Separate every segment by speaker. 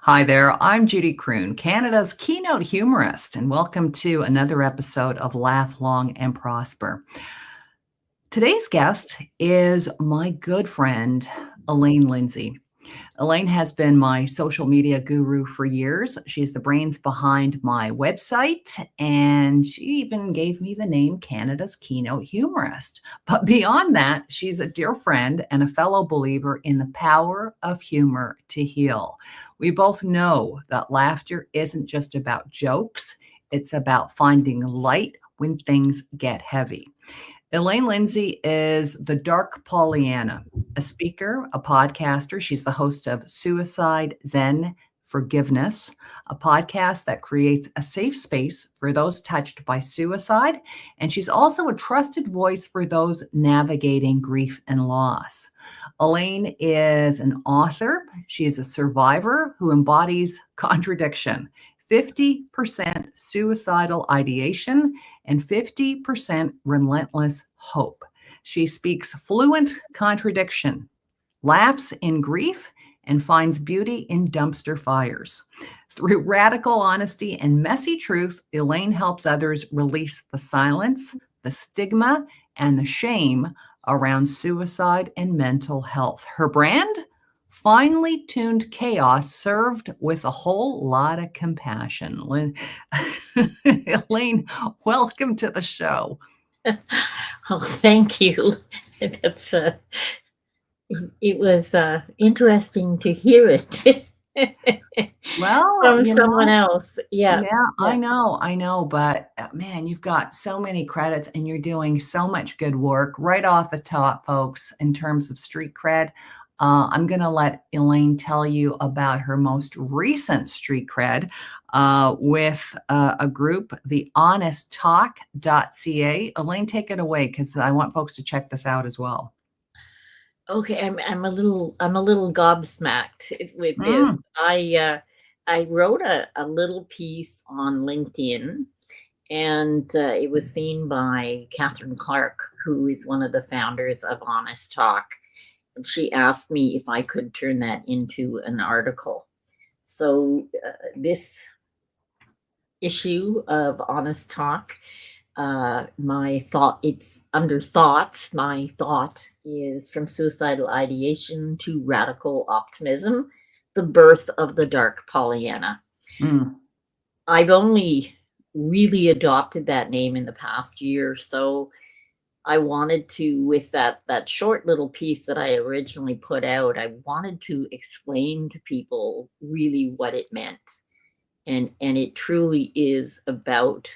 Speaker 1: Hi there, I'm Judy Croon, Canada's Keynote humorist, and welcome to another episode of Laugh Long and Prosper. Today's guest is my good friend, Elaine Lindsay. Elaine has been my social media guru for years. She's the brains behind my website, and she even gave me the name Canada's Keynote Humorist. But beyond that, she's a dear friend and a fellow believer in the power of humor to heal. We both know that laughter isn't just about jokes, it's about finding light when things get heavy. Elaine Lindsay is the Dark Pollyanna, a speaker, a podcaster. She's the host of Suicide Zen Forgiveness, a podcast that creates a safe space for those touched by suicide. And she's also a trusted voice for those navigating grief and loss. Elaine is an author. She is a survivor who embodies contradiction, 50% suicidal ideation, and 50% relentless hope. She speaks fluent contradiction, laughs in grief, and finds beauty in dumpster fires. Through radical honesty and messy truth, Elaine helps others release the silence, the stigma, and the shame around suicide and mental health. Her brand? Finely tuned chaos served with a whole lot of compassion. Elaine, welcome to the show.
Speaker 2: Oh, thank you. That's it was interesting to hear it
Speaker 1: Well,
Speaker 2: from someone else. Yeah.
Speaker 1: I know, but man, you've got so many credits and you're doing so much good work right off the top, folks, in terms of street cred. I'm going to let Elaine tell you about her most recent street cred with a group, the honesttalk.ca. Elaine, take it away because I want folks to check this out as well.
Speaker 2: Okay, I'm a little gobsmacked with this. I wrote a little piece on LinkedIn, and it was seen by Catherine Clark, who is one of the founders of Honest Talk. And she asked me if I could turn that into an article. So this issue of Honest Talk, it's under thoughts. My thought is from suicidal ideation to radical optimism, the birth of the Dark Pollyanna. I've only really adopted that name in the past year, so I wanted to, with that short little piece that I originally put out, I wanted to explain to people really what it meant. And it truly is about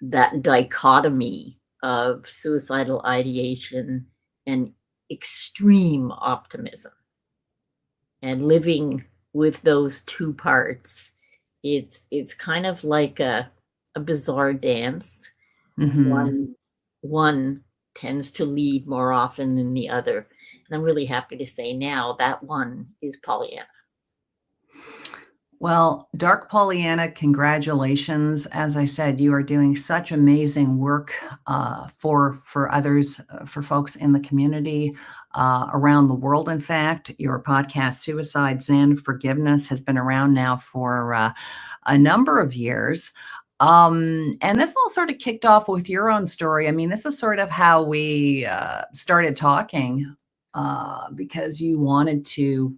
Speaker 2: that dichotomy of suicidal ideation and extreme optimism. And living with those two parts, it's kind of like a bizarre dance. One tends to lead more often than the other. And I'm really happy to say now that one is Pollyanna.
Speaker 1: Well, Dark Pollyanna, congratulations. As I said, you are doing such amazing work for others, for folks in the community around the world. In fact, your podcast, Suicide Zen Forgiveness, has been around now for a number of years. And this all sort of kicked off with your own story. I mean, this is sort of how we started talking because you wanted to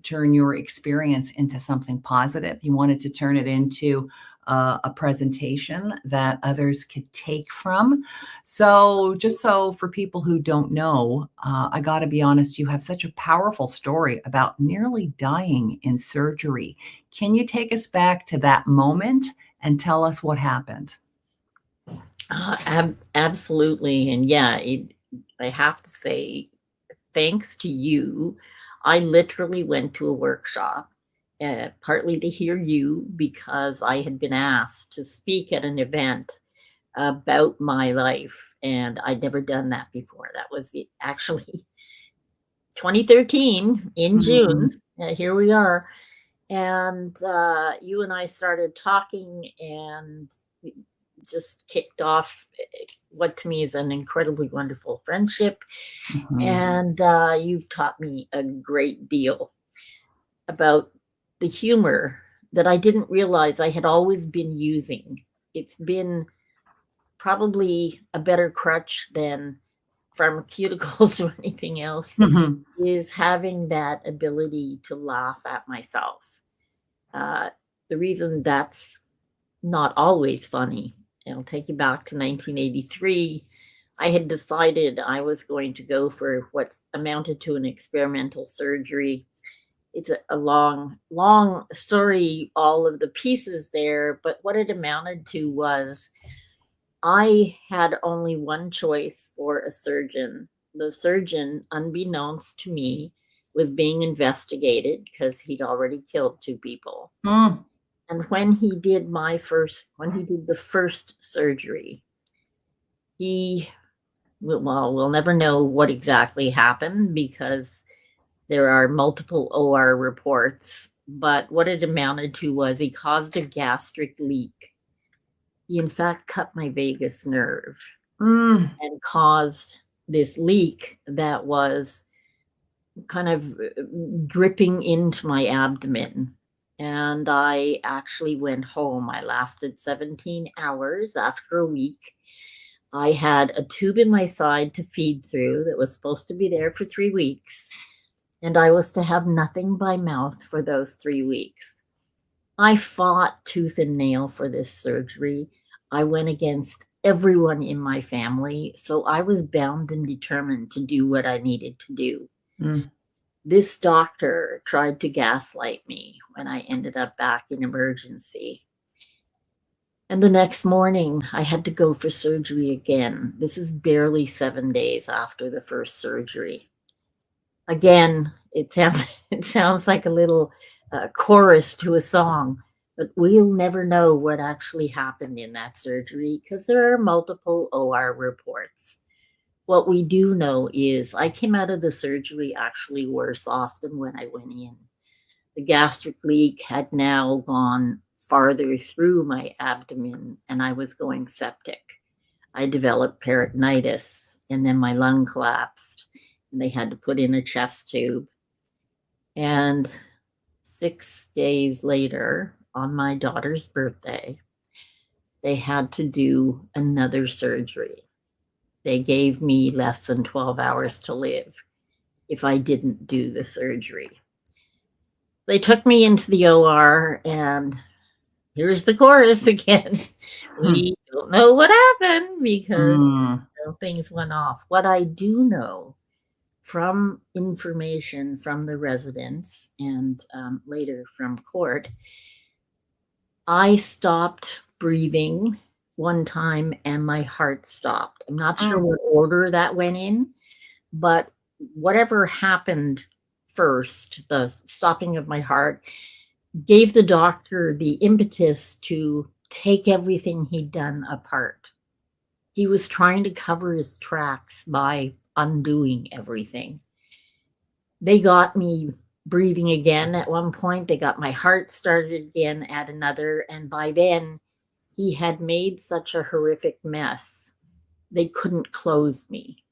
Speaker 1: turn your experience into something positive. You wanted to turn it into a presentation that others could take from. So just so for people who don't know, I got to be honest, you have such a powerful story about nearly dying in surgery. Can you take us back to that moment and tell us what happened?
Speaker 2: Absolutely. And yeah, I have to say, thanks to you, I literally went to a workshop, partly to hear you because I had been asked to speak at an event about my life, and I'd never done that before. That was actually 2013 in June. Here we are. And you and I started talking and just kicked off what to me is an incredibly wonderful friendship. And you've taught me a great deal about the humor that I didn't realize I had always been using. It's been probably a better crutch than pharmaceuticals or anything else,
Speaker 1: Mhm.
Speaker 2: is having that ability to laugh at myself. The reason that's not always funny, I'll take you back to 1983. I had decided I was going to go for what amounted to an experimental surgery. It's a long, long story, all of the pieces there, but what it amounted to was I had only one choice for a surgeon. The surgeon, unbeknownst to me, was being investigated because he'd already killed 2 people.
Speaker 1: Mm.
Speaker 2: And when he did the first surgery, we'll never know what exactly happened because there are multiple OR reports. But what it amounted to was he caused a gastric leak. He, in fact, cut my vagus nerve and caused this leak that was kind of dripping into my abdomen. And I actually went home. I lasted 17 hours after a week. I had a tube in my side to feed through that was supposed to be there for 3 weeks. And I was to have nothing by mouth for those 3 weeks. I fought tooth and nail for this surgery. I went against everyone in my family. So I was bound and determined to do what I needed to do. This doctor tried to gaslight me when I ended up back in emergency. And the next morning, I had to go for surgery again. This is barely 7 days after the first surgery. Again, it sounds like a little chorus to a song, but we'll never know what actually happened in that surgery because there are multiple OR reports. What we do know is I came out of the surgery actually worse off than when I went in. The gastric leak had now gone farther through my abdomen and I was going septic. I developed peritonitis and then my lung collapsed and they had to put in a chest tube. And 6 days later, on my daughter's birthday, they had to do another surgery. They gave me less than 12 hours to live if I didn't do the surgery. They took me into the OR, and here's the chorus again. We don't know what happened because things went off. What I do know from information from the residents and later from court, I stopped breathing one time and my heart stopped. I'm not sure what order that went in, but whatever happened first, the stopping of my heart, gave the doctor the impetus to take everything he'd done apart. He was trying to cover his tracks by undoing everything. They got me breathing again at one point. They got my heart started again at another. And by then, he had made such a horrific mess, they couldn't close me.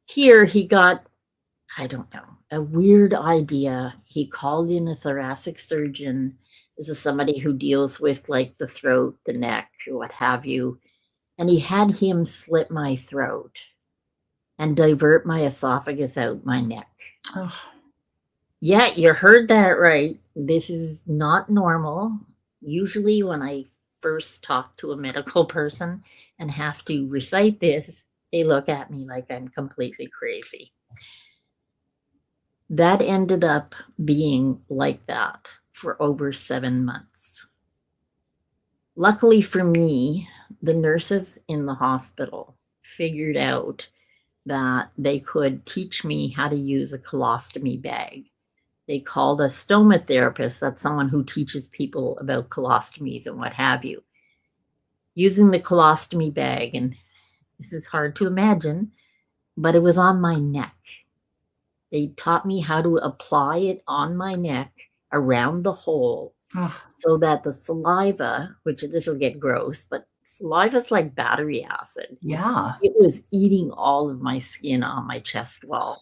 Speaker 2: Here, he got, I don't know, a weird idea. He called in a thoracic surgeon. This is somebody who deals with like the throat, the neck, what have you. And he had him slit my throat and divert my esophagus out my neck. Yeah, you heard that right. This is not normal. Usually when I first talk to a medical person and have to recite this, they look at me like I'm completely crazy. That ended up being like that for over 7 months. Luckily for me, the nurses in the hospital figured out that they could teach me how to use a colostomy bag. They called a stoma therapist, that's someone who teaches people about colostomies and what have you, using the colostomy bag. And this is hard to imagine, but it was on my neck. They taught me how to apply it on my neck around the hole so that the saliva, which this will get gross, but saliva is like battery acid.
Speaker 1: Yeah.
Speaker 2: It was eating all of my skin on my chest wall.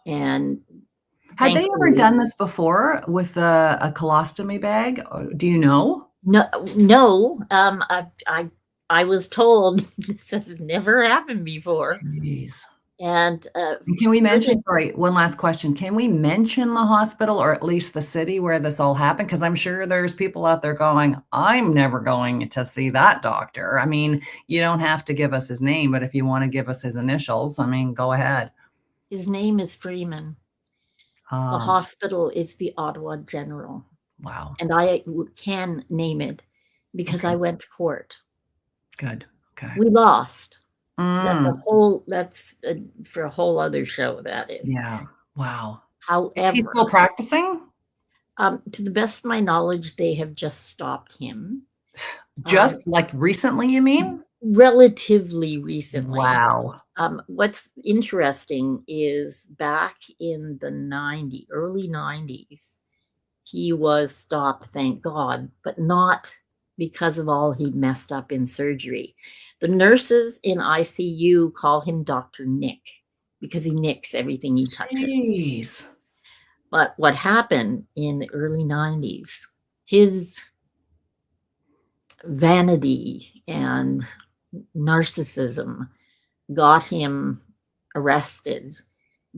Speaker 2: And
Speaker 1: Had they ever
Speaker 2: thankfully.
Speaker 1: done this before with a colostomy bag? Do you know?
Speaker 2: No, no. I was told this has never happened before,
Speaker 1: Jeez.
Speaker 2: and
Speaker 1: Can we mention,
Speaker 2: further-
Speaker 1: sorry, one last question. Can we mention the hospital or at least the city where this all happened? Because I'm sure there's people out there going, I'm never going to see that doctor. I mean, you don't have to give us his name, but if you want to give us his initials, I mean, go ahead.
Speaker 2: his name is Freeman. The hospital is the Ottawa General.
Speaker 1: Wow.
Speaker 2: And I can name it because
Speaker 1: Okay.
Speaker 2: I went to court.
Speaker 1: Good. Okay.
Speaker 2: We lost.
Speaker 1: Mm.
Speaker 2: That's for a whole other show, that is.
Speaker 1: Yeah. Wow.
Speaker 2: However,
Speaker 1: is he still practicing?
Speaker 2: To the best of my knowledge, they have just stopped him.
Speaker 1: Just like recently, you mean?
Speaker 2: Relatively recently.
Speaker 1: Wow.
Speaker 2: What's interesting is back in the early 90s, he was stopped, thank God, but not because of all he'd messed up in surgery. The nurses in ICU call him Dr. Nick because he nicks everything he touches.
Speaker 1: Jeez.
Speaker 2: But what happened in the early 90s, his vanity and narcissism got him arrested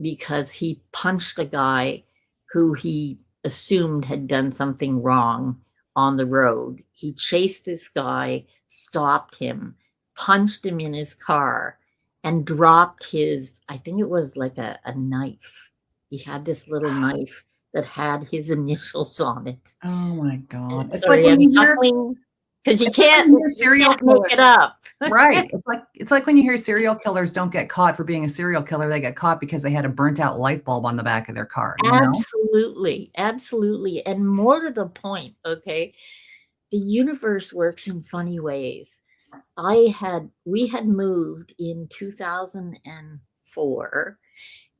Speaker 2: because he punched a guy who he assumed had done something wrong on the road. He chased this guy, stopped him, punched him in his car, and dropped his, I think it was like a knife. He had this little knife that had his initials on it.
Speaker 1: Oh my God.
Speaker 2: It's sorry, like I'm chuckling because you can't make it up.
Speaker 1: Right. It's like when you hear serial killers don't get caught for being a serial killer, they get caught because they had a burnt out light bulb on the back of their car.
Speaker 2: Absolutely. Absolutely. And more to the point, okay, the universe works in funny ways. We had moved in 2004,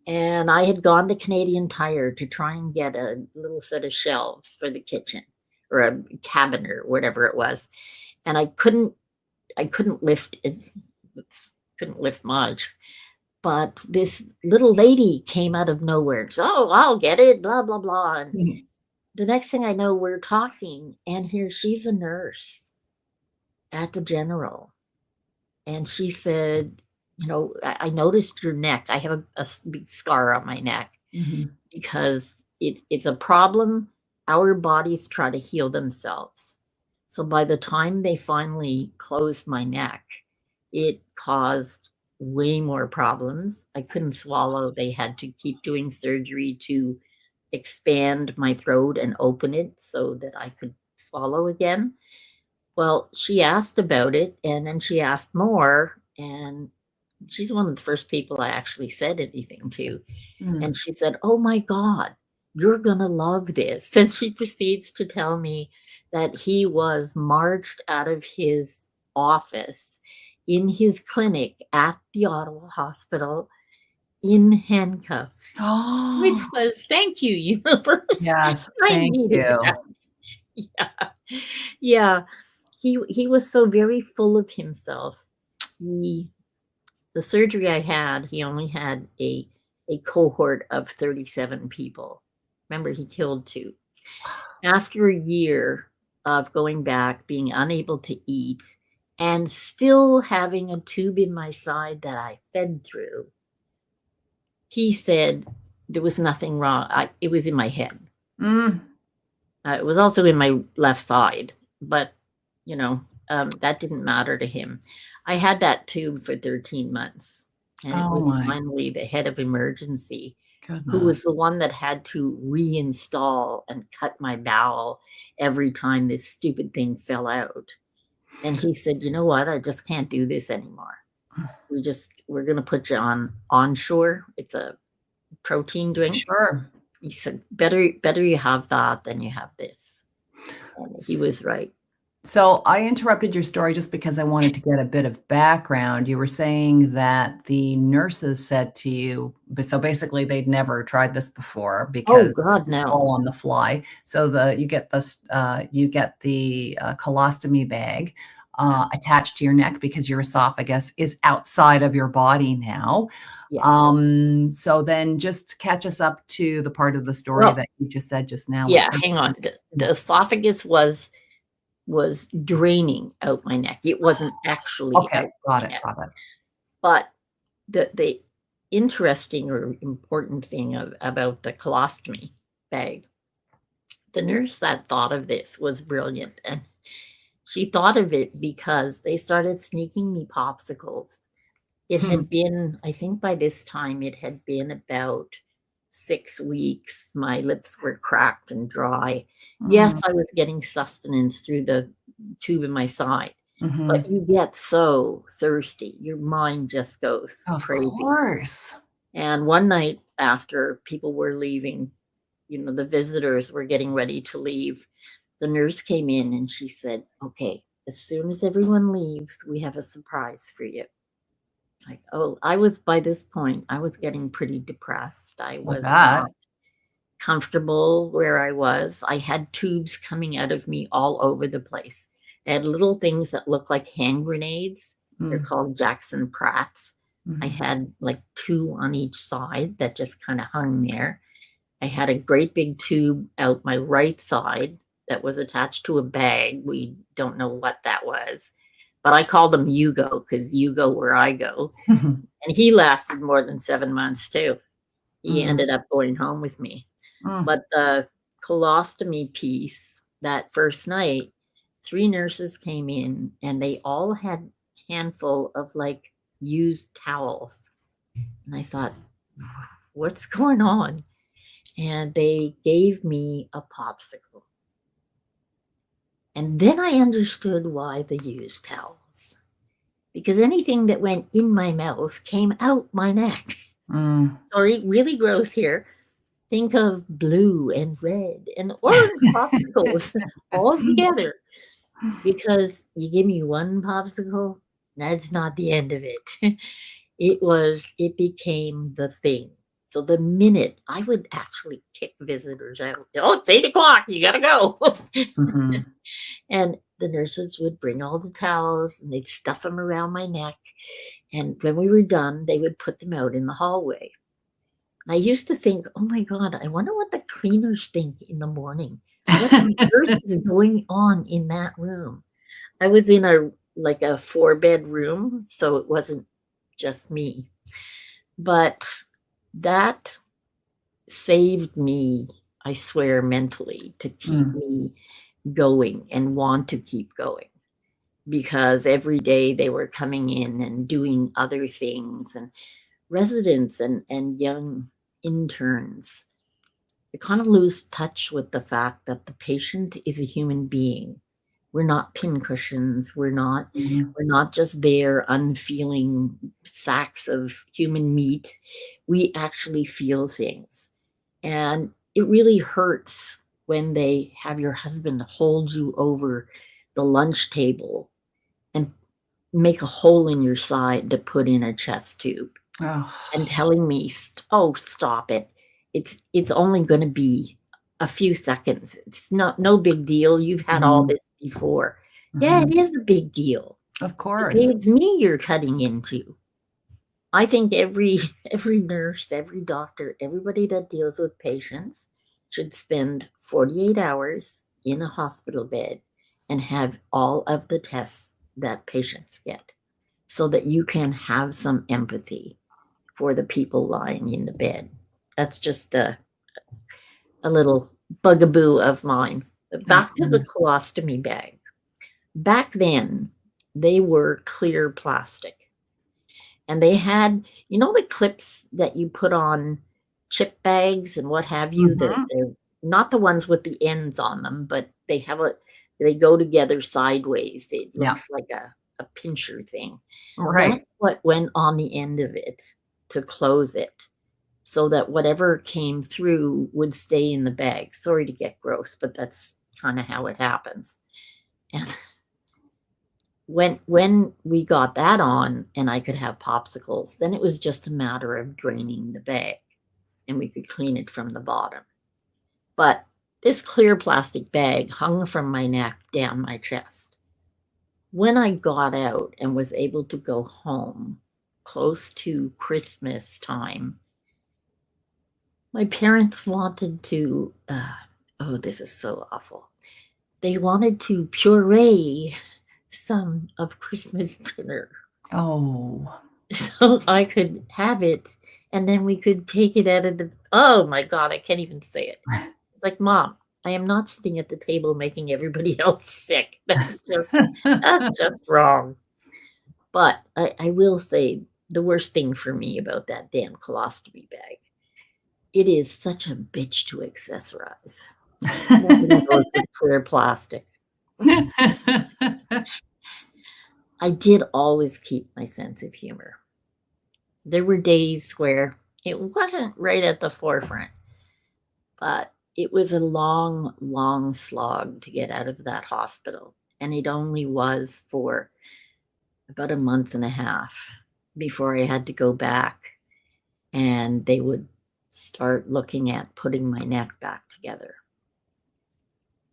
Speaker 2: and I had gone to Canadian Tire to try and get a little set of shelves for the kitchen or a cabinet or whatever it was. And I couldn't lift it. Couldn't lift much. But this little lady came out of nowhere. So, oh, I'll get it, blah, blah, blah. And the next thing I know, we're talking, and here she's a nurse at the General. And she said, you know, I noticed your neck. I have a big scar on my neck because it's a problem. Our bodies try to heal themselves. So by the time they finally closed my neck, it caused way more problems. I couldn't swallow. They had to keep doing surgery to expand my throat and open it so that I could swallow again. Well, she asked about it, and then she asked more, and she's one of the first people I actually said anything to. And she said, oh my God, you're going to love this. And she proceeds to tell me that he was marched out of his office in his clinic at the Ottawa Hospital in handcuffs, which was, thank you, universe.
Speaker 1: Yes, thank you.
Speaker 2: Yeah. He was so very full of himself. The surgery I had, he only had a cohort of 37 people. Remember, he killed 2. After a year of going back, being unable to eat, and still having a tube in my side that I fed through, he said there was nothing wrong. It was in my head. It was also in my left side, but, you know, that didn't matter to him. I had that tube for 13 months, and it was finally the head of emergency who was the one that had to reinstall and cut my bowel every time this stupid thing fell out. And he said, you know what? I just can't do this anymore. We're going to put you on Onshore. It's a protein drink.
Speaker 1: Sure.
Speaker 2: He said, better you have that than you have this. And he was right.
Speaker 1: So I interrupted your story just because I wanted to get a bit of background. You were saying that the nurses said to you, so basically they'd never tried this before because it's all on the fly. So you get the colostomy bag. attached to your neck because your esophagus is outside of your body now.
Speaker 2: Yeah.
Speaker 1: So then just catch us up to the part of the story
Speaker 2: Well,
Speaker 1: that you just said just now.
Speaker 2: yeah, hang on. The esophagus was draining out my neck. It wasn't actually
Speaker 1: Okay,
Speaker 2: out
Speaker 1: got
Speaker 2: my
Speaker 1: it,
Speaker 2: neck.
Speaker 1: got it.
Speaker 2: But the interesting or important thing about the colostomy bag, the nurse that thought of this was brilliant. And she thought of it because they started sneaking me popsicles. It had been, I think by this time, it had been about 6 weeks. My lips were cracked and dry. Yes, I was getting sustenance through the tube in my side, but you get so thirsty. Your mind just goes
Speaker 1: Of
Speaker 2: crazy.
Speaker 1: course.
Speaker 2: And one night after people were leaving, the visitors were getting ready to leave, the nurse came in and she said, okay, as soon as everyone leaves, we have a surprise for you. It's like, oh, by this point, I was getting pretty depressed. I was not comfortable where I was. I had tubes coming out of me all over the place. I had little things that looked like hand grenades. They're called Jackson Pratts. I had like 2 on each side that just kind of hung there. I had a great big tube out my right side that was attached to a bag. We don't know what that was, but I called him You Go because you go where I go. And he lasted more than 7 months too. He ended up going home with me. But the colostomy piece, that first night, 3 nurses came in and they all had a handful of like used towels. And I thought, what's going on? And they gave me a popsicle. And then I understood why they used towels. Because anything that went in my mouth came out my neck. Sorry, really gross here. Think of blue and red and orange popsicles all together. Because you give me one popsicle, that's not the end of it. It became the thing. So the minute I would actually kick visitors out, oh, it's 8 o'clock, you gotta go. And the nurses would bring all the towels and they'd stuff them around my neck. And when we were done, they would put them out in the hallway. I used to think, oh my God, I wonder what the cleaners think in the morning. What on earth is going on in that room? I was in a 4-bed room, so it wasn't just me. But that saved me, I swear, mentally to keep me going and want to keep going. Because every day they were coming in and doing other things, and residents and young interns, they kind of lose touch with the fact that the patient is a human being. We're not pincushions. We're not just there unfeeling sacks of human meat. We actually feel things. And it really hurts when they have your husband hold you over the lunch table and make a hole in your side to put in a chest tube. And telling me, oh, stop it. It's only going to be a few seconds. It's no big deal. You've had all this before. Yeah, it is a big deal.
Speaker 1: Of course.
Speaker 2: It's me you're cutting into. I think every nurse, every doctor, everybody that deals with patients should spend 48 hours in a hospital bed and have all of the tests that patients get so that you can have some empathy for the people lying in the bed. That's just a little bugaboo of mine. Back to the colostomy bag. Back then, they were clear plastic. And they had, the clips that you put on chip bags and what have you. They're not the ones with the ends on them, but they go together sideways. It looks like a pincher thing.
Speaker 1: Right.
Speaker 2: That's what went on the end of it to close it, so that whatever came through would stay in the bag. Sorry to get gross, but that's kind of how it happens. And when we got that on and I could have popsicles, then it was just a matter of draining the bag and we could clean it from the bottom. But this clear plastic bag hung from my neck down my chest. When I got out and was able to go home close to Christmas time, my parents wanted to, oh, this is so awful. They wanted to puree some of Christmas dinner.
Speaker 1: Oh.
Speaker 2: So I could have it, and then we could take it out of the, oh my God, I can't even say it. It's like, Mom, I am not sitting at the table making everybody else sick. That's just wrong. But I will say the worst thing for me about that damn colostomy bag, it is such a bitch to accessorize. Nobody goes with clear plastic. I did always keep my sense of humor. There were days where it wasn't right at the forefront, but it was a long, long slog to get out of that hospital. And it only was for about a month and a half before I had to go back, and they would start looking at putting my neck back together.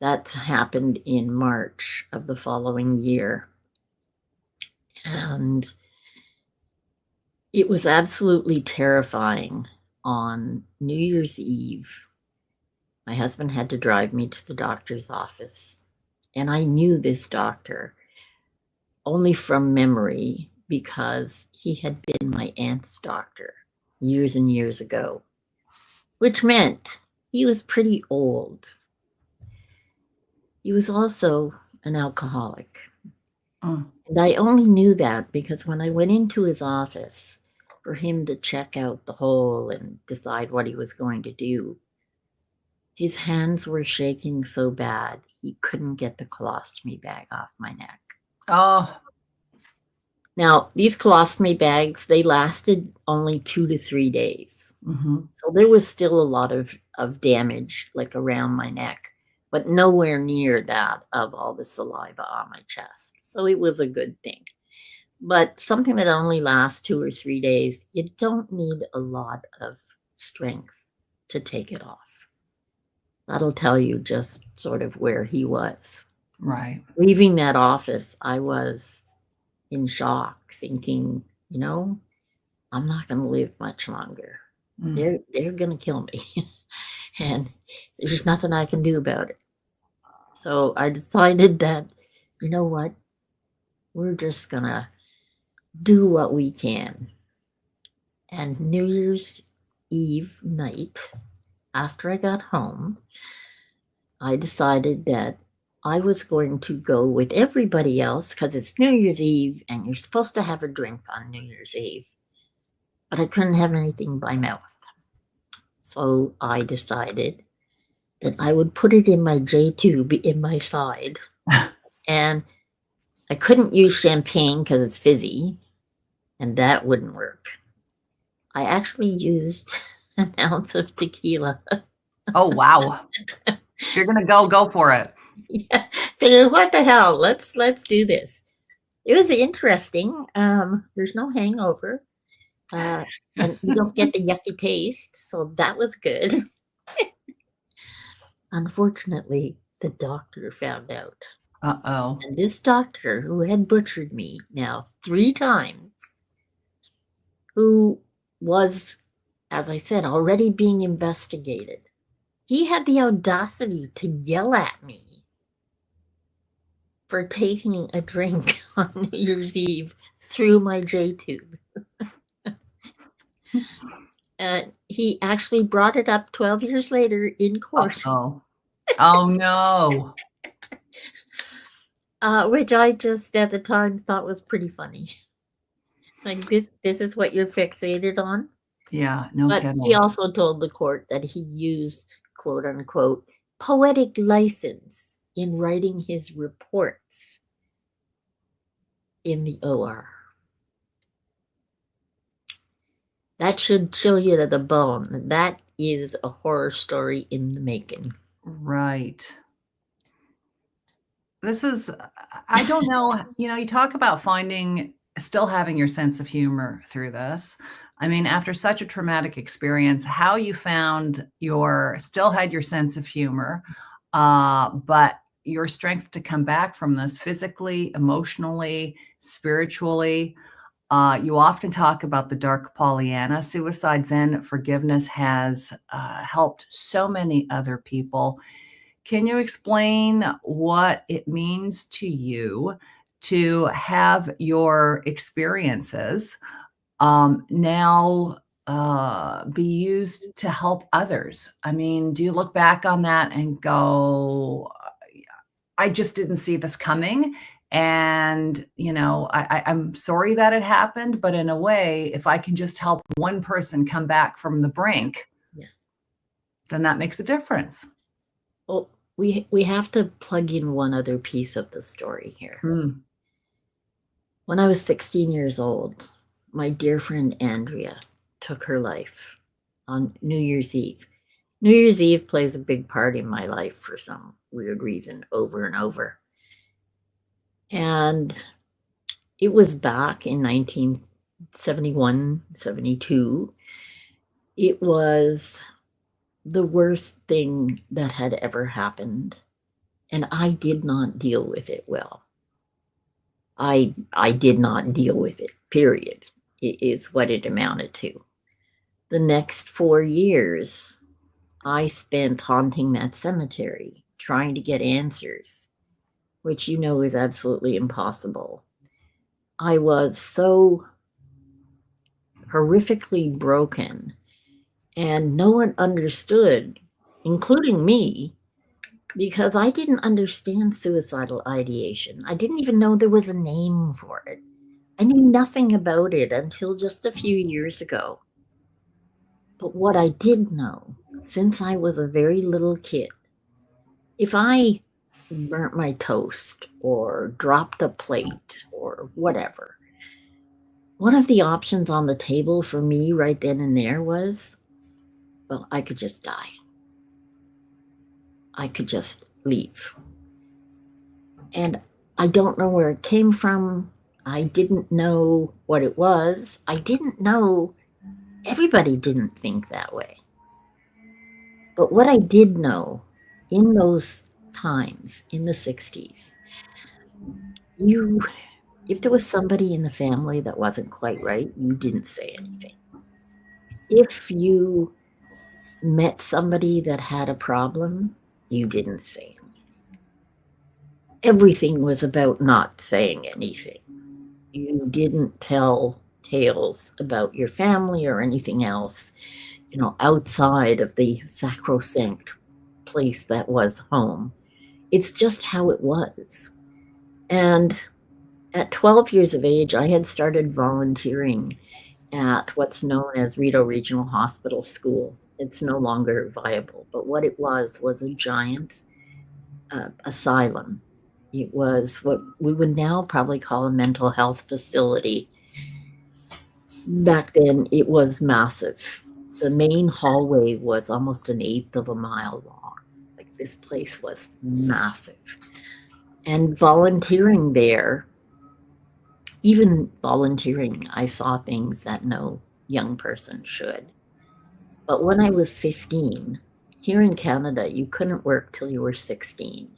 Speaker 2: That happened in March of the following year. And it was absolutely terrifying. On New Year's Eve, my husband had to drive me to the doctor's office. And I knew this doctor only from memory because he had been my aunt's doctor years and years ago, which meant he was pretty old. He was also an alcoholic. And I only knew that because when I went into his office for him to check out the hole and decide what he was going to do, his hands were shaking so bad he couldn't get the colostomy bag off my neck.
Speaker 1: Oh.
Speaker 2: Now, these colostomy bags, they lasted only 2 to 3 days.
Speaker 1: Mm-hmm.
Speaker 2: So there was still a lot of damage like around my neck, but nowhere near that of all the saliva on my chest. So it was a good thing. But something that only lasts 2 or 3 days, you don't need a lot of strength to take it off. That'll tell you just sort of where he was.
Speaker 1: Right.
Speaker 2: Leaving that office, I was in shock, thinking, you know, I'm not going to live much longer. They're going to kill me. And there's nothing I can do about it. So I decided that, you know what, we're just going to do what we can. And New Year's Eve night, after I got home, I decided that I was going to go with everybody else because it's New Year's Eve and you're supposed to have a drink on New Year's Eve. But I couldn't have anything by mouth. So I decided that I would put it in my J tube in my side. And I couldn't use champagne because it's fizzy, and that wouldn't work. I actually used an ounce of tequila.
Speaker 1: Oh, wow. If you're going to go for it.
Speaker 2: Yeah, figured, what the hell? Let's do this. It was interesting. There's no hangover. And you don't get the yucky taste, so that was good. Unfortunately, the doctor found out.
Speaker 1: Uh-oh.
Speaker 2: And this doctor, who had butchered me now 3 times, who was, as I said, already being investigated, he had the audacity to yell at me for taking a drink on New Year's Eve through my J tube. He actually brought it up 12 years later in court.
Speaker 1: Oh no.
Speaker 2: Which I just at the time thought was pretty funny. Like, this is what you're fixated on?
Speaker 1: Yeah, no
Speaker 2: But
Speaker 1: kidding.
Speaker 2: he also told the court that he used, quote unquote, poetic license in writing his reports in the OR. That should chill you to the bone. That is a horror story in the making.
Speaker 1: Right. This is, I don't know, you talk about still having your sense of humor through this. I mean, after such a traumatic experience, how you found still had your sense of humor, but your strength to come back from this physically, emotionally, spiritually. You often talk about the Dark Pollyanna. Suicide Zen Forgiveness has helped so many other people. Can you explain what it means to you to have your experiences now be used to help others? I mean, do you look back on that and go, I just didn't see this coming? And, I'm sorry that it happened, but in a way, if I can just help one person come back from the brink,
Speaker 2: Yeah.
Speaker 1: then that makes a difference.
Speaker 2: Well, we have to plug in one other piece of the story here. When I was 16 years old, my dear friend Andrea took her life on New Year's Eve. New Year's Eve plays a big part in my life for some weird reason, over and over. And it was back in 1971, 72. It was the worst thing that had ever happened. And I did not deal with it well. I did not deal with it, period. It is what it amounted to. The next 4 years, I spent haunting that cemetery, trying to get answers, which is absolutely impossible. I was so horrifically broken, and no one understood, including me, because I didn't understand suicidal ideation. I didn't even know there was a name for it. I knew nothing about it until just a few years ago. But what I did know, since I was a very little kid, if I burnt my toast or dropped a plate or whatever, one of the options on the table for me right then and there was, well, I could just die. I could just leave. And I don't know where it came from. I didn't know what it was. I didn't know everybody didn't think that way. But what I did know in those times, in the 60s, if there was somebody in the family that wasn't quite right, you didn't say anything. If you met somebody that had a problem, you didn't say anything. Everything was about not saying anything. You didn't tell tales about your family or anything else, outside of the sacrosanct place that was home. It's just how it was. And at 12 years of age, I had started volunteering at what's known as Rideau Regional Hospital School. It's no longer viable, but what it was a giant asylum. It was what we would now probably call a mental health facility. Back then, it was massive. The main hallway was almost 1/8 of a mile long. Like, this place was massive. And volunteering there, even volunteering, I saw things that no young person should. But when I was 15, here in Canada, you couldn't work till you were 16.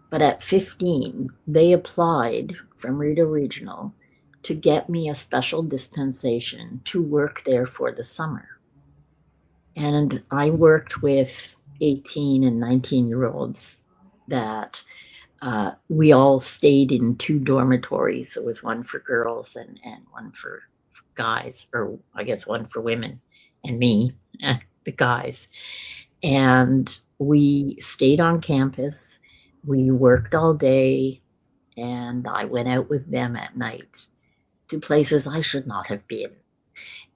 Speaker 2: But at 15, they applied from Rideau Regional to get me a special dispensation to work there for the summer. And I worked with 18 and 19-year-olds that we all stayed in 2 dormitories. It was one for girls and one for guys, or I guess one for women and me, the guys. And we stayed on campus. We worked all day, and I went out with them at night to places I should not have been.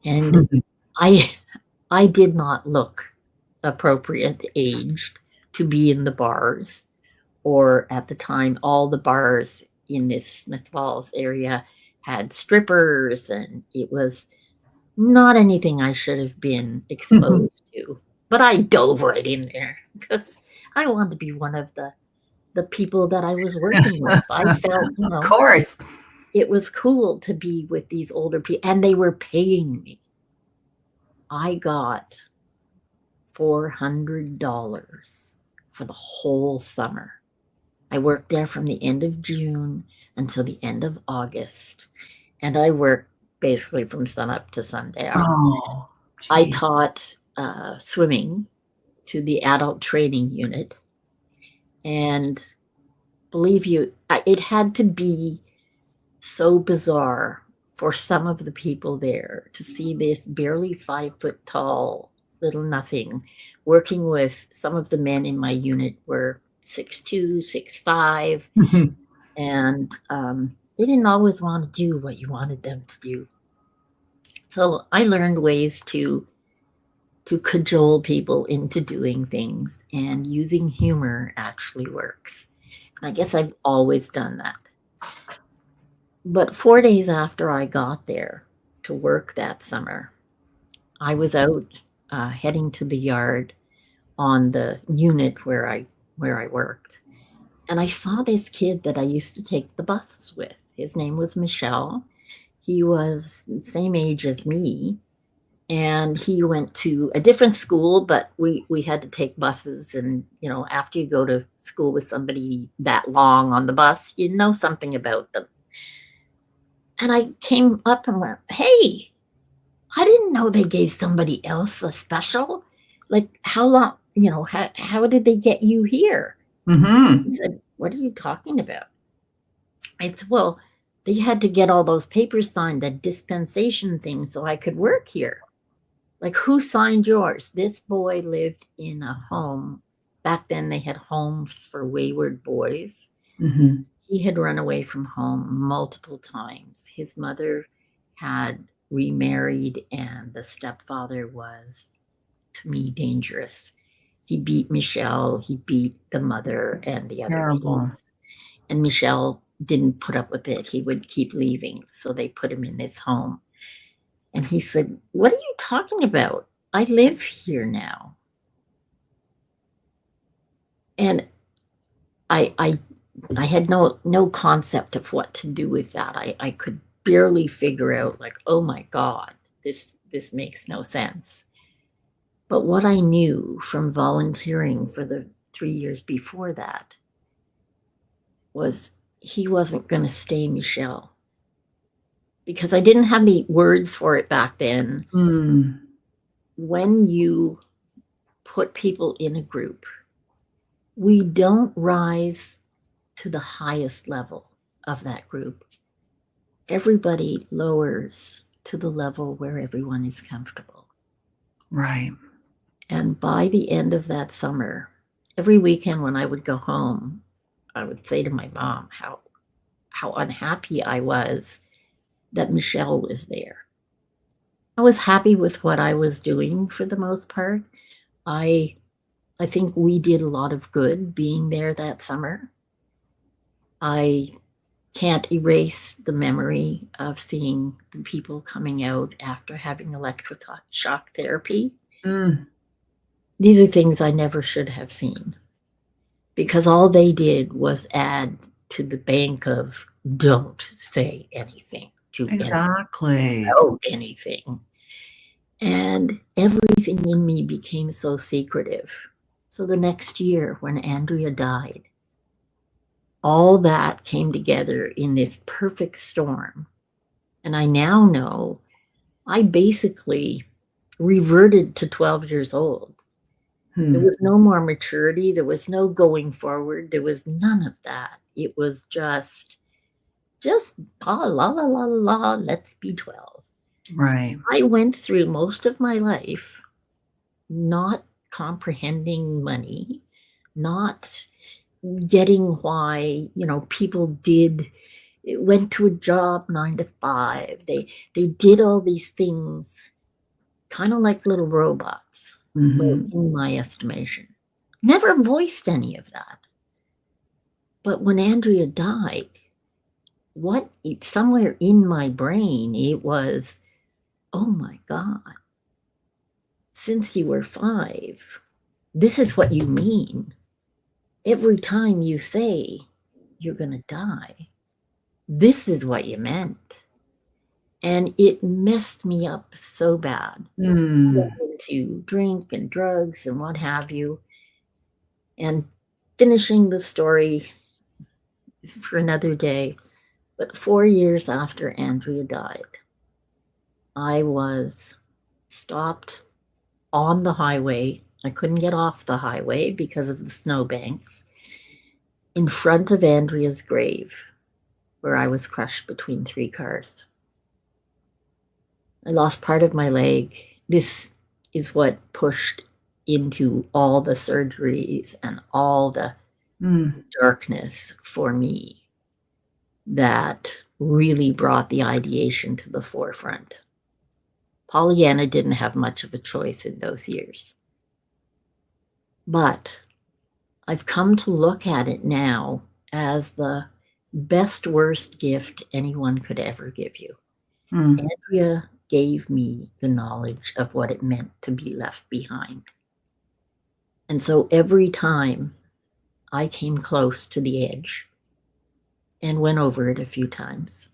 Speaker 2: And I did not look appropriate aged to be in the bars, or at the time, all the bars in this Smith Falls area had strippers, and it was not anything I should have been exposed to. But I dove right in there because I wanted to be one of the people that I was working with. I felt,
Speaker 1: of course,
Speaker 2: it was cool to be with these older people, and they were paying me. I got $400 for the whole summer. I worked there from the end of June until the end of August. And I worked basically from sunup to sundown.
Speaker 1: Oh,
Speaker 2: I
Speaker 1: geez.
Speaker 2: taught swimming to the adult training unit. And believe you, it had to be so bizarre for some of the people there to see this barely 5 foot tall little nothing working with some of the men in my unit were 6'2", 6'5", and they didn't always want to do what you wanted them to do. So I learned ways to cajole people into doing things, and using humor actually works. And I guess I've always done that. But 4 days after I got there to work that summer, I was out heading to the yard on the unit where I worked, and I saw this kid that I used to take the bus with. His name was Michelle. He was same age as me, and he went to a different school, but we had to take buses. And after you go to school with somebody that long on the bus, you know something about them. And I came up and went, "Hey, I didn't know they gave somebody else a special. Like, how long, how did they get you here?" He said, "What are you talking about?" I said, "Well, they had to get all those papers signed, that dispensation thing, so I could work here." Like, who signed yours? This boy lived in a home. Back then, they had homes for wayward boys. He had run away from home multiple times. His mother had remarried, and the stepfather was, to me, dangerous. He beat Michelle, he beat the mother and the other kids. And Michelle didn't put up with it. He would keep leaving. So they put him in this home. And he said, "What are you talking about? I live here now." And I had no concept of what to do with that. I could barely figure out, like, oh my God, this makes no sense. But what I knew from volunteering for the 3 years before that was he wasn't going to stay Michelle. Because I didn't have the words for it back then. When you put people in a group, we don't rise to the highest level of that group. Everybody lowers to the level where everyone is comfortable.
Speaker 1: Right.
Speaker 2: And by the end of that summer, every weekend when I would go home, I would say to my mom how unhappy I was that Michelle was there. I was happy with what I was doing for the most part. I think we did a lot of good being there that summer. I can't erase the memory of seeing the people coming out after having electroshock therapy. These are things I never should have seen, because all they did was add to the bank of don't say anything to
Speaker 1: Exactly.
Speaker 2: about anything. And everything in me became so secretive. So the next year, when Andrea died, all that came together in this perfect storm. And I now know I basically reverted to 12 years old. There was no more maturity. There was no going forward. There was none of that. It was just la la la la la, let's be 12.
Speaker 1: Right.
Speaker 2: I went through most of my life not comprehending money, not getting why, people went to a job 9 to 5. They did all these things kind of like little robots, in my estimation. Never voiced any of that. But when Andrea died, somewhere in my brain, it was, oh my God, since you were 5, this is what you mean. Every time you say you're going to die, this is what you meant. And it messed me up so bad. To drink and drugs and what have you. And finishing the story, for another day. But 4 years after Andrea died, I was stopped on the highway. I couldn't get off the highway because of the snowbanks in front of Andrea's grave, where I was crushed between 3 cars. I lost part of my leg. This is what pushed into all the surgeries and all the darkness for me that really brought the ideation to the forefront. Pollyanna didn't have much of a choice in those years. But I've come to look at it now as the best worst gift anyone could ever give you. Andrea gave me the knowledge of what it meant to be left behind. And so every time I came close to the edge and went over it a few times,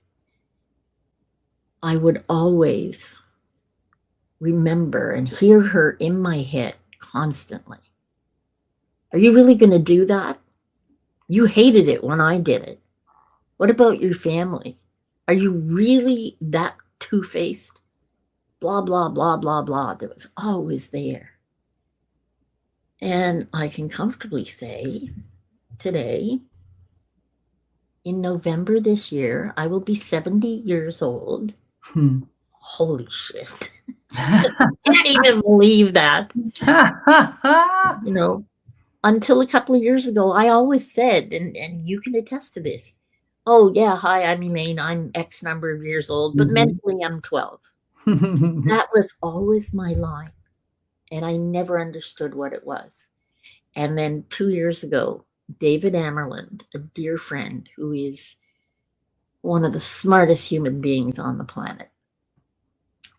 Speaker 2: I would always remember and hear her in my head constantly. Are you really going to do that? You hated it when I did it. What about your family? Are you really that two-faced? Blah, blah, blah, blah, blah. That was always there. And I can comfortably say today, in November this year, I will be 70 years old. Holy shit. I can't even believe that. You know, until a couple of years ago, I always said, and you can attest to this, oh, yeah, hi, I'm Elaine. I'm X number of years old, but mentally I'm 12. That was always my line. And I never understood what it was. And then 2 years ago, David Amerland, a dear friend who is one of the smartest human beings on the planet,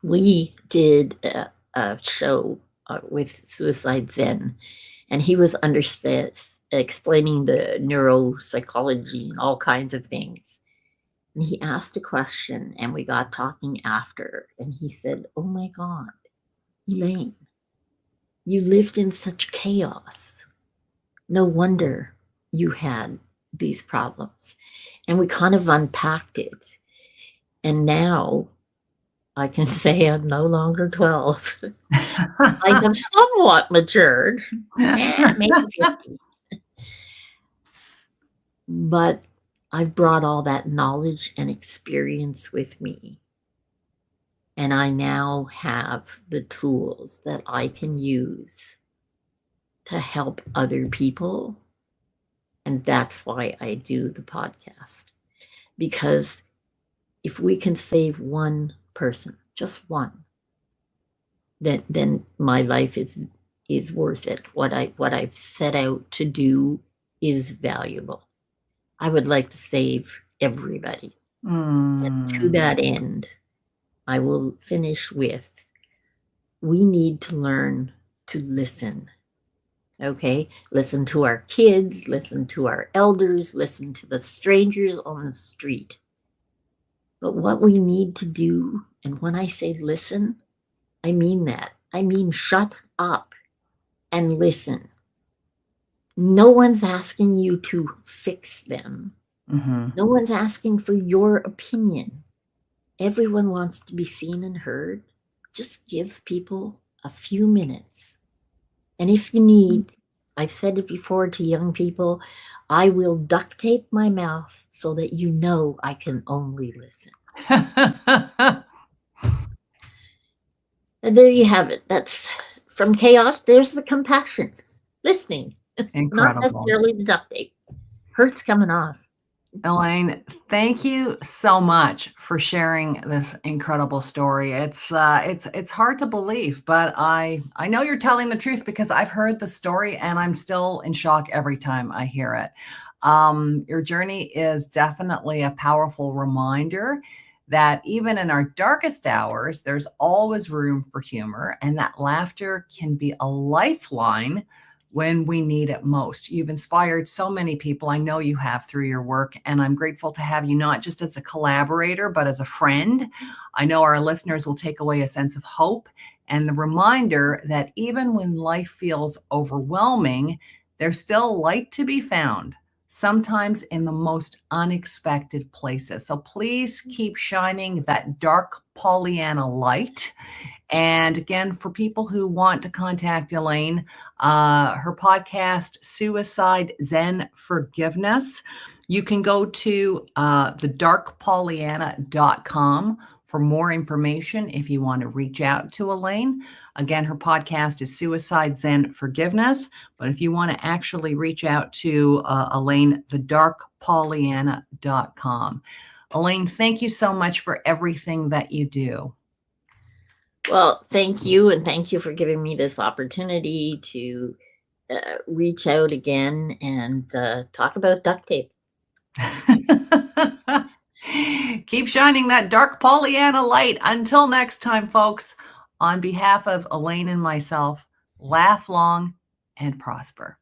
Speaker 2: we did a show with Suicide Zen, and he was explaining the neuropsychology and all kinds of things. And he asked a question, and we got talking after, and he said, oh my God, Elaine, you lived in such chaos. No wonder you had these problems. And we kind of unpacked it. And now I can say I'm no longer 12. I have somewhat matured. Maybe 50. But I've brought all that knowledge and experience with me. And I now have the tools that I can use to help other people. And that's why I do the podcast. Because if we can save one person, just one, then my life is worth it. What I've set out to do is valuable. I would like to save everybody. And to that end, I will finish with, we need to learn to listen. Okay? Listen to our kids, listen to our elders, listen to the strangers on the street. But what we need to do, and when I say listen, I mean that. I mean shut up and listen. No one's asking you to fix them. No one's asking for your opinion. Everyone wants to be seen and heard. Just give people a few minutes. And if you need, I've said it before to young people, I will duct tape my mouth so that you know I can only listen. And there you have it. That's from chaos. There's the compassion. Listening.
Speaker 1: Incredible.
Speaker 2: Not necessarily the duct tape. Hurt's coming off.
Speaker 1: Elaine, thank you so much for sharing this incredible story. It's hard to believe, but I know you're telling the truth because I've heard the story and I'm still in shock every time I hear it. Your journey is definitely a powerful reminder that even in our darkest hours, there's always room for humor, and that laughter can be a lifeline when we need it most. You've inspired so many people. I know you have through your work, and I'm grateful to have you not just as a collaborator, but as a friend. I know our listeners will take away a sense of hope and the reminder that even when life feels overwhelming, there's still light to be found. sometimes in the most unexpected places. So please keep shining that dark Pollyanna light. And again, for people who want to contact Elaine, her podcast, Suicide Zen Forgiveness, you can go to thedarkpollyanna.com for more information if you want to reach out to Elaine. Again, her podcast is Suicide Zen Forgiveness. But if you want to actually reach out to Elaine, thedarkpollyanna.com. Elaine, thank you so much for everything that you do.
Speaker 2: Well, thank you. And thank you for giving me this opportunity to reach out again and talk about duct tape.
Speaker 1: Keep shining that dark Pollyanna light. Until next time, folks, on behalf of Elaine and myself, laugh long and prosper.